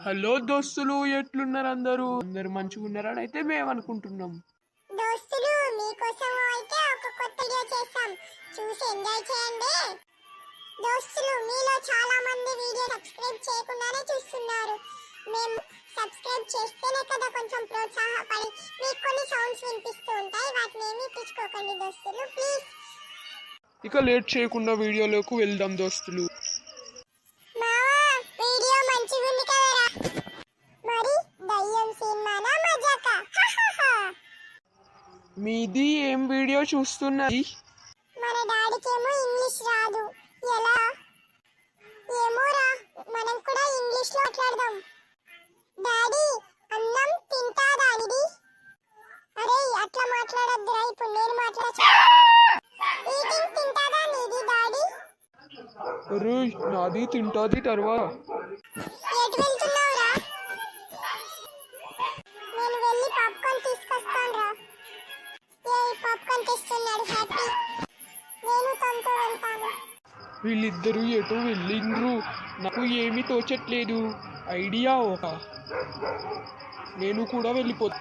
Hello దోస్తులు, ఎట్లున్నారు? అందరూ మంచిగా ఉన్నారని అయితే మేము అనుకుంటున్నాం. దోస్తులు మీకోసం అయితే ఒక కొత్త వీడియో చేసాం, చూసి ఎంజాయ్ చేయండి. దోస్తులు మీలో చాలా మంది వీడియో సబ్స్క్రైబ్ చేయకుండానే చూస్తున్నారు. మేము సబ్స్క్రైబ్ చేస్తేనే కదా కొంచెం ప్రోత్సాహపడి మీకు కొన్ని సౌండ్స్ వినిపిస్తూ ఉంటాయి, వాటిని ఏమీ తెచ్చుకోకండి దోస్తులు ప్లీజ్. ఇక లేట్ చేయకుండా వీడియోలోకి వెళ్దాం దోస్తులు. మావా వీడియో మంచిగా ఉంది కదరా, మరి దయ్యం సినిమానా మజాకా? మీది ఏం వీడియో చూస్తున్నది? మన డాడీకేమో ఇంగ్లీష్ రాదు, ఎలా? ఏమోరా, మనం కూడా ఇంగ్లీష్ లో మాట్లాడదాం. డాడీ అన్నం తింటాదా ఇది? అరే అట్లా మాట్లాడద్దురా, ఇప్పుడు నేను మాట్లాడచ్చు. ఈటింగ్ తింటాదా నీది డాడీ? అరే నాది తింటాది తర్వాత. ఎటు వెళ్తున్నావురా? నేను వెళ్ళి పాప్కార్న్ తీసుకొస్తానురా. ఏ పాప్కార్న్ తెస్తున్నాడు హ్యాపీ, నేను తనతో వెళ్తాను. వీళ్ళిద్దరూ ఎటు వెళ్ళిండ్రు? నాకు ఏమీ తోచట్లేదు. ఐడియా ఒక నేను కూడా వెళ్ళిపోతా.